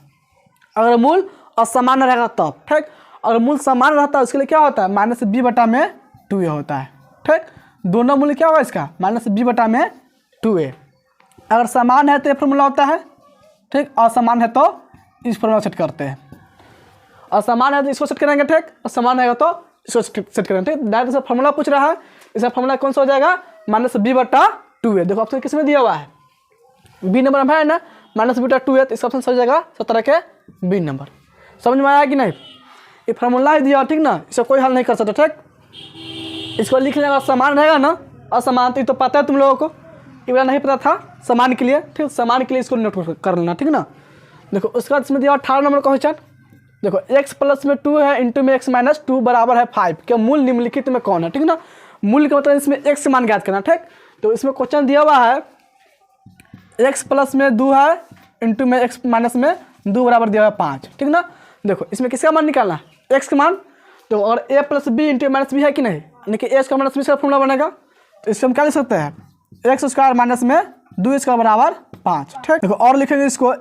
अगर मूल असमान रहेगा तब, ठीक। अगर मूल समान रहता है उसके लिए क्या होता है, -b/2a होता है, ठीक। दोनों मूल्य क्या होगा इसका, -b/2a। अगर समान है तो ये फॉर्मूला होता है, ठीक। असमान है तो इस फॉर्मूला सेट करते हैं। असमान है तो इसको सेट करेंगे, ठीक। असमान है तो इसको सेट करेंगे, ठीक। डायरेक्ट इसका फॉर्मूला पूछ रहा है, इसका फॉर्मूला कौन सा हो जाएगा, -b/2a। देखो ऑप्शन किसमें दिया हुआ है, बी नंबर में है ना, -b/2a, तो इसका ऑप्शन हो जाएगा 17 के बी नंबर। समझ में आया कि नहीं, ये फार्मूला ही दिया, ठीक ना, इसका कोई हल नहीं कर सकता, ठीक। इसको लिख लेगा, समान रहेगा ना, असमान तो पता है तुम लोगों को, ये वाला नहीं पता था समान के लिए, ठीक। समान के लिए इसको नोट कर लेना, ठीक ना। देखो उसके बाद इसमें दिया 18 नंबर क्वेश्चन। देखो x प्लस में 2 है, इंटू में x माइनस 2 बराबर है 5 क्या मूल निम्नलिखित में कौन है, ठीक ना। मूल का मतलब इसमें x मान ज्ञात करना, ठीक। तो इसमें क्वेश्चन दिया हुआ है x प्लस में 2 है, इंटू में x माइनस में 2 बराबर दिया हुआ है 5, ठीक ना। देखो इसमें किसका मान निकालना है, x का मान। तो और a plus b into minus b है कि नहीं, यानी कि a स्क्वायर माइनस बी का फॉर्मूला बनेगा, तो इसको हम क्या लिख सकते हैं, x स्क्वायर माइनस में 2 स्क्वायर बराबर 5, ठीक। देखो और लिखेंगे इसको,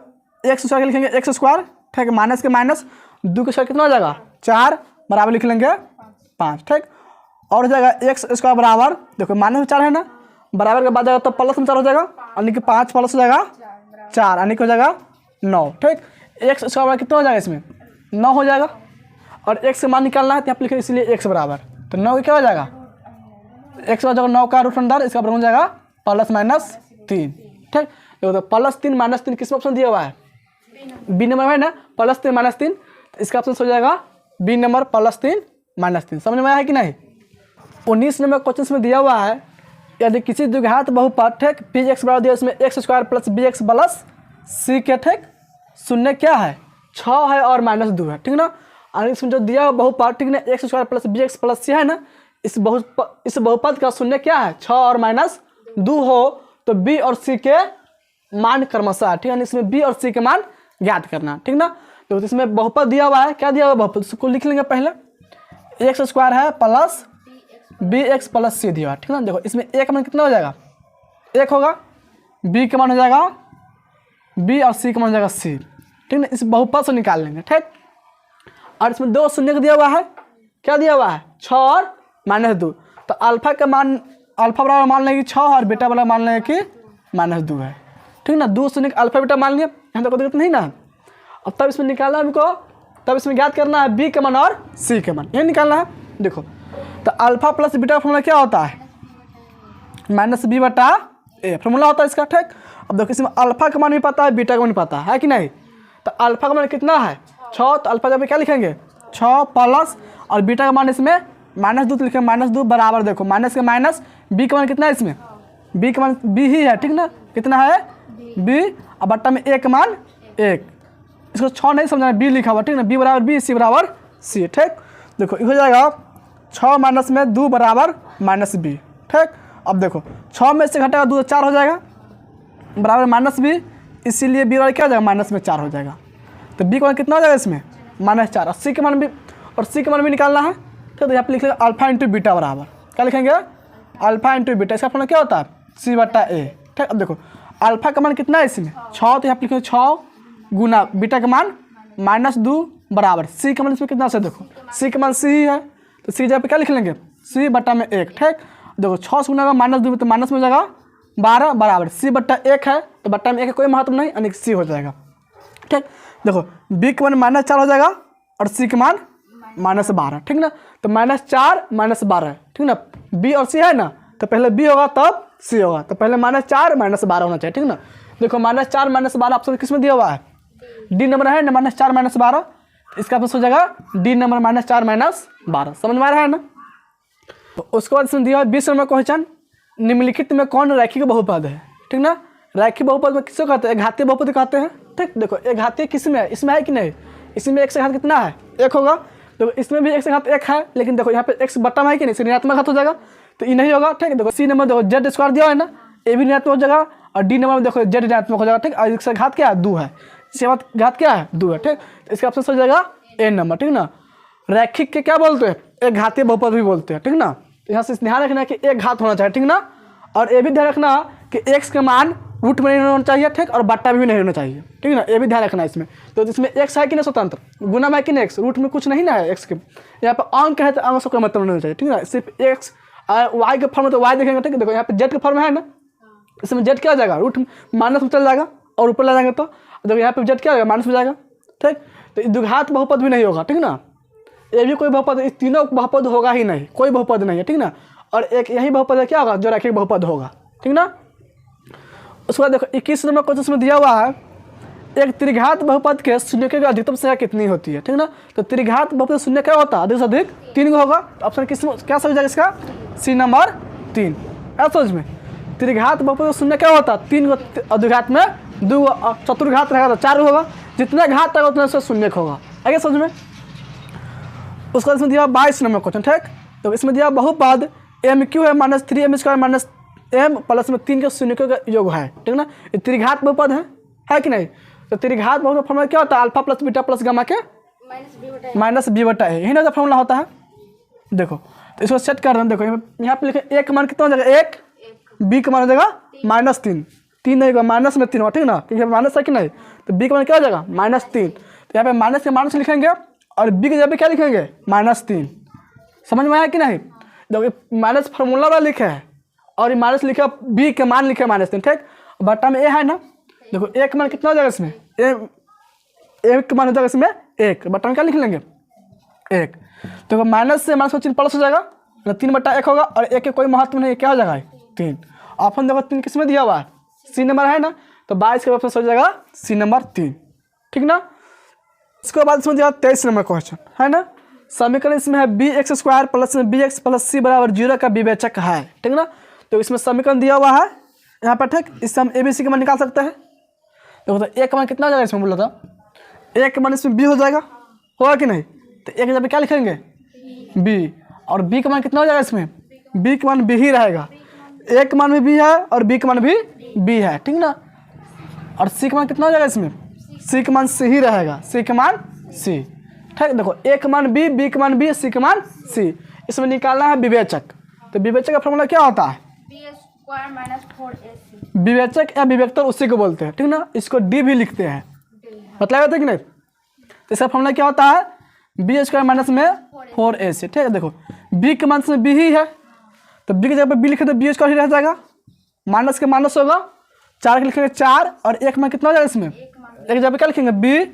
x स्क्वायर लिखेंगे x स्क्वायर, ठीक। माइनस के माइनस 2 के स्क्वायर कितना हो जाएगा 4 बराबर लिख लेंगे 5, ठीक। और हो जाएगा x स्क्वायर बराबर, देखो माइनस में 4 है ना, बराबर के बाद जाएगा तो प्लस में 4 हो जाएगा, यानी कि 5 प्लस हो जाएगा 4, यानी कि हो जाएगा 9, ठीक। x स्क्वायर बराबर कितना हो जाएगा, इसमें 9 हो जाएगा। और x का मान निकालना है तो यहाँ पर लिखेंगे इसलिए x बराबर, तो 9 क्या हो जाएगा, x हो जाएगा 9 का रूट अंदर, इसका बराबर हो जाएगा +-3, ठीक। देखो तो +3 -3 किस ऑप्शन दिया हुआ है, बी नंबर है ना, +3 -3, तो इसका ऑप्शन हो जाएगा बी नंबर +3 -3। समझ में आया है कि नहीं। 19 नंबर क्वेश्चन में दिया हुआ है, यदि किसी द्विघात बहुपद, ठीक, px बराबर दिया, इसमें x square plus bx plus c के, ठीक, शून्य क्या है 6 है और -2 है, ठीक ना। और इसमें जो दिया हुआ बहुपद, ठीक ना, x square plus bx plus c है ना, इस बहुपद का शून्य क्या है 6 और -2 हो तो b और c के मान क्रमशः, ठीक है। इसमें b और c के मान ज्ञात करना, ठीक ना। तो इसमें बहुपद दिया हुआ है, क्या दिया हुआ है बहुपद, उसको लिख लेंगे पहले, x स्क्वायर है प्लस bx प्लस c दिया हुआ है, ठीक ना। देखो इसमें a का मान कितना हो जाएगा 1 होगा, b का मान हो जाएगा b और c का मान हो जाएगा c, ठीक ना। इस बहुपद से निकाल लेंगे, ठीक। और इसमें 2 शून्य का दिया हुआ है, क्या दिया हुआ है 6 और -2, तो अल्फा का मान, अल्फा बराबर मान लेंगे 6 और बीटा बराबर मान लेंगे कि -2 है, ठीक ना। 2 शून्य अल्फा बीटा मान लिया, यहाँ तक दिक्कत नहीं ना। अब तब इसमें निकालना हमको, तब इसमें ज्ञात करना है b का मान और c का मान, ये निकालना है। देखो तो अल्फा प्लस बीटा फॉर्मूला क्या होता है, -b/a फॉर्मूला होता है इसका, ठीक। अब देखो इसमें अल्फा का मान भी पता है, बीटा का मान भी पता है कि नहीं। तो अल्फा का मान कितना है 6, तो अल्फा जब क्या लिखेंगे 6 प्लस, और बीटा का मान इसमें -2, तो लिखेंगे -2 बराबर, देखो माइनस के माइनस, बी का मान कितना है इसमें, बी का मान बी ही है, ठीक ना, कितना है बी, और बट्टा में a का मान 1, इसको 6 नहीं समझना, बी लिखा हुआ, ठीक ना, b बराबर b, c बराबर c, ठीक। देखो हो जाएगा 6 माइनस में 2 बराबर -b, ठीक। अब देखो 6 में से घटेगा 2 तो 4 हो जाएगा, बराबर -b, इसीलिए b बराबर क्या हो जाएगा माइनस में 4 हो जाएगा। तो b का मान कितना हो जाएगा इसमें -4, और c के मान भी निकालना है, ठीक। तो यहाँ पर लिख लेंगे अल्फा इंटू बीटा बराबर, क्या लिखेंगे अल्फा इंटू बीटा, इसका फॉर्मूला क्या होता है c/a, ठीक। अब देखो अल्फा का मान कितना है इसमें 6, तो यहाँ पर लिखेंगे 6 गुना बीटा का मान -2 बराबर c का मान इसमें कितना से, देखो c का मान c ही है, तो c जगह पे क्या लिख लेंगे c/1, ठीक। देखो 6 से गुना का -2 तो माइनस में हो जाएगा 12 बराबर c/1 है, तो बट्टा में 1 का कोई महत्व नहीं, यानी c हो जाएगा, ठीक। देखो b का मान -4 हो जाएगा और c का मान -12, ठीक ना। तो -4 -12, ठीक ना, b और c है ना, तो पहले b होगा तब c होगा, तो पहले -4 -12 होना चाहिए, ठीक ना। देखो -4 -12 ऑप्शन किस में दिया हुआ है, डी नंबर है ना, -4 -12, इसका ऑप्शन हो जाएगा डी नंबर -4 -12। समझ में आ रहा है ना। तो उसके बाद इसमें दिया हुआ 20 नंबर क्वेश्चन, निम्नलिखित में कौन रैखिक बहुपद है, ठीक ना। रैखिक बहुपद में किसको कहते हैं, घातीय बहुपद कहते हैं, ठीक। देखो एक घातीय किस में है, इसमें है कि नहीं, इसमें x से घात कितना है 1 होगा, तो इसमें भी x से घात 1 है, लेकिन देखो यहाँ पे x बट्टा में है कि नहीं, ऋणात्मक घात हो जाएगा, तो ये नहीं होगा। ठीक, देखो सी नंबर देखो जेड स्क्वायर दिया है ना, ए भी ऋणात्मक हो जाएगा और डी नंबर में देखो जेड ऋणात्मक हो जाएगा। ठीक, और इसका घात क्या है 2 है, इसके बाद घात क्या है 2 है। ठीक, तो इसका ऑप्शन हो जाएगा ए नंबर। ठीक ना, रैखिक के क्या बोलते हैं, एक घातीय बहुपद भी बोलते हैं। ठीक ना, तो यहाँ से ध्यान रखना है कि एक घात होना चाहिए। ठीक ना, और ये भी ध्यान रखना कि एक्स का मान रूट में नहीं होना चाहिए। ठीक, और बट्टा भी नहीं होना चाहिए। ठीक ना, ये भी ध्यान रखना है इसमें। तो इसमें एक्स है कि नहीं स्वतंत्र, गुना में कि नहीं एक्स, रूट में कुछ नहीं ना है एक्स के, यहाँ पर अंक है तो अंक से कोई मतलब नहीं होना चाहिए। ठीक ना, सिर्फ एक्स वाई के फॉर्म में तो वाई देखेंगे। ठीक है, देखो यहाँ पे जेड का फॉर्म है ना, इसमें जेड क्या हो जाएगा, रूट माइनस में चल जाएगा और ऊपर ले जाएंगे तो देखो यहाँ पे जेड क्या हो जाएगा, माइनस हो जाएगा। ठीक, तो द्विघात बहुपद भी नहीं होगा। ठीक ना, ये भी कोई बहुपद, इस तीनों बहुपद होगा ही नहीं, कोई बहुपद नहीं है। ठीक ना, और एक यही बहुपद है क्या होगा, जो रैखिक बहुपद होगा। ठीक ना, उसके बाद देखो 21 नंबर क्वेश्चन में दिया हुआ है, एक त्रिघात बहुपद के शून्य की अधिकतम संख्या कितनी होती है। ठीक ना, तो त्रिघात बहुपद शून्य क्या होता है, अधिक से अधिक 3 होगा। ऑप्शन किस क्या समझ जाएगा इसका, सी नंबर 3। ऐसा समझ में, त्रिघात बहुपद शून्य क्या होता है, 3 अधिघात में 2, चतुर्घात रहेगा तो 4 होगा, जितना घात आएगा उतना से शून्य होगा। आगे समझ में। उसका इसमें दिया 22 नंबर क्वेश्चन। ठीक, तो इसमें दिया बहुपद एम क्यू है minus 3m square minus m plus में 3 के शून्य का योग है। ठीक ना, ये त्रिघात बहुपद है कि नहीं। तो त्रिघात बहुपद फॉर्मूला क्या होता है, alpha plus beta plus gamma के माइनस बी बटा है, यही ना जो फॉर्मूला होता है। देखो तो इसको सेट कर रहे हैं। देखो यहाँ पे लिखे ए का मान कितना हो जाएगा 1, बी का मान हो जाएगा -3, 3 नहीं होगा माइनस में 3 होगा। ठीक ना, क्योंकि माइनस है कि नहीं, तो बी का मान क्या हो जाएगा -3। तो यहाँ पे माइनस के माइनस लिखेंगे और बी के जगह पे क्या लिखेंगे -3। समझ में आया कि नहीं। देखो माइनस फार्मूला वाला लिखे है और ये माइनस लिखा बी के मान लिखे -3। ठीक, बट्टा में ए है ना, देखो ए का मान कितना हो जाएगा इसमें, ए का मान हो जाएगा इसमें 1, बट्टा में क्या लिख लेंगे 1। तो माइनस से माइनस का चिन्ह प्लस हो जाएगा, 3/1 होगा और 1 के कोई महत्व नहीं, क्या हो जाएगा 3। ऑप्शन देखो 3 किस में दिया हुआ है, सी नंबर है ना, तो 22 के ऑप्शन हो जाएगा सी नंबर 3। ठीक ना, इसके बाद इसमें दिया 23 नंबर क्वेश्चन है ना, समीकरण इसमें है bx² प्लस में bx प्लस c बराबर 0 का विवेचक है। ठीक ना, तो इसमें समीकरण दिया हुआ है यहाँ पर। ठीक, इससे हम ABC का मान निकाल सकते हैं। देखो तो a का मान कितना हो जाएगा, इसमें बोला था a का मान इसमें b हो जाएगा, होगा कि नहीं। तो a के जगह पे क्या लिखेंगे b, और b का मान कितना हो जाएगा इसमें, b का मान b ही रहेगा, a का मान भी b है और b का मान भी b है। ठीक ना, और c का मान कितना हो जाएगा इसमें, c का मान c ही रहेगा, c का मान c। ठीक, देखो a का मान b का मान b, c का मान c, इसमें निकालना है विवेचक। तो विवेचक का फॉर्मूला क्या होता है, विवेचक या विवेक्तर उसी को बोलते हैं। ठीक ना, इसको डी भी लिखते हैं, मतलब होता है कि नहीं। तो इसका फॉर्मूला क्या होता है, b² माइनस में 4ac। ठीक है, देखो b के मान में b ही है, तो b की जगह पर b लिखे तो b² ही रह जाएगा, माइनस के माइनस होगा, 4 के लिखेंगे 4 और 1 मान कितना हो जाएगा इसमें, 1 की जगह पर क्या लिखेंगे b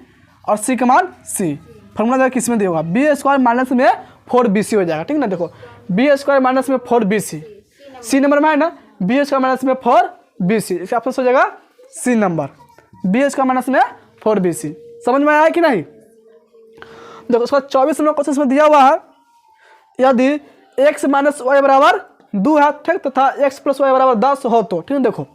और c का मान c। फॉर्मूला किस में दिया होगा, b² माइनस में 4bc हो जाएगा। ठीक ना, देखो b² माइनस में 4bc, सी नंबर में है ना, b² माइनस में 4bc, इसका ऑप्शन हो जाएगा सी नंबर, b² माइनस में 4bc। समझ में आया कि नहीं। देखो उसका 24 नंबर क्वेश्चन में दिया हुआ है, यदि x माइनस वाई बराबर 2 है, ठीक, तथा x प्लस वाई बराबर 10 हो तो। ठीक है, देखो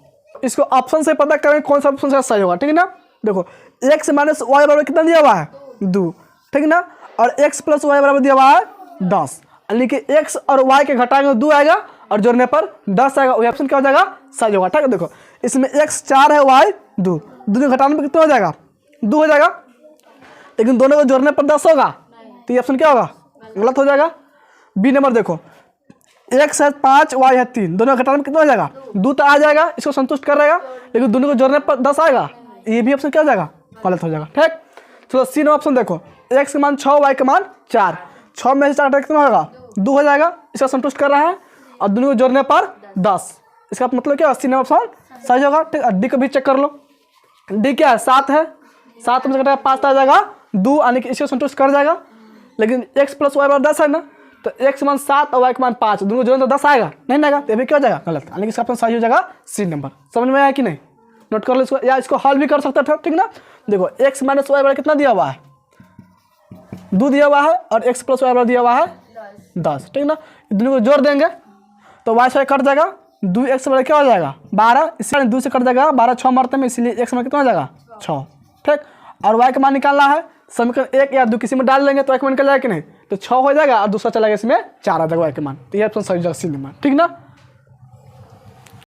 इसको ऑप्शन से पता करें कौन सा ऑप्शन सही होगा। ठीक है ना, देखो x माइनस वाई बराबर कितना दिया हुआ है 2, ठीक ना, और x प्लस वाई बराबर दिया हुआ है 10, यानी कि x और y के घटाएंगे 2 आएगा और जोड़ने पर 10 आएगा, वही ऑप्शन क्या हो जाएगा सही होगा। ठीक है, देखो इसमें x 4 है, y 2, दोनों घटाने पर कितना हो जाएगा 2 हो जाएगा, लेकिन दोनों को जोड़ने पर 10 होगा, तो ये ऑप्शन क्या होगा गलत हो जाएगा। बी नंबर देखो x है 5, y है 3, दोनों घटाने में कितना हो जाएगा 2 तो आ जाएगा, इसको संतुष्ट कर रहेगा, लेकिन दोनों को जोड़ने पर 10 आएगा, ये भी ऑप्शन क्या हो जाएगा गलत हो जाएगा। ठीक, चलो सी नंबर ऑप्शन देखो, x का मान 6, y का मान 4, 6 में से 4 कितना होगा 2 हो जाएगा, इसका संतुष्ट कर रहा है, और दोनों को जोड़ने पर 10, इसका मतलब क्या 80 नंबर ऑप्शन सही होगा। ठीक, डी को भी चेक कर लो, डी क्या है 7 है, 7 में से घटाया 5 आ जाएगा 2, यानी कि इसको संतुष्ट कर जाएगा, लेकिन x प्लस वाई बराबर 10 है ना, तो x मान 7 और y का मान 5, दोनों जोड़ने तो 10 आएगा, नहीं आएगा, तो ये भी क्या हो जाएगा गलत, यानी कि इसका ऑप्शन सही हो जाएगा सी नंबर। समझ में आया कि नहीं, नोट कर लो इसको, या इसको हल भी कर सकते थे। ठीक ना, देखो x माइनस वाई बराबर कितना दिया हुआ है 2 दिया हुआ है, और x प्लस वाई बराबर दिया हुआ है 10। ठीक ना, दोनों को जोड़ देंगे तो y से कट जाएगा, 2x बराबर क्या हो जाएगा 12, इसलिए 2 से कट जाएगा 12, 6 मारते में, इसलिए x में कितना हो जाएगा 6। ठीक, और y का मान निकालना है, समीकरण 1 या 2 किसी में डाल लेंगे तो एक मान निकल जाएगा कि नहीं, तो 6 हो जाएगा और दूसरा चला गया इसमें 4 आ जाएगा y के मान। तो ये ऑप्शन सही जगह सी नंबर, ठीक ना।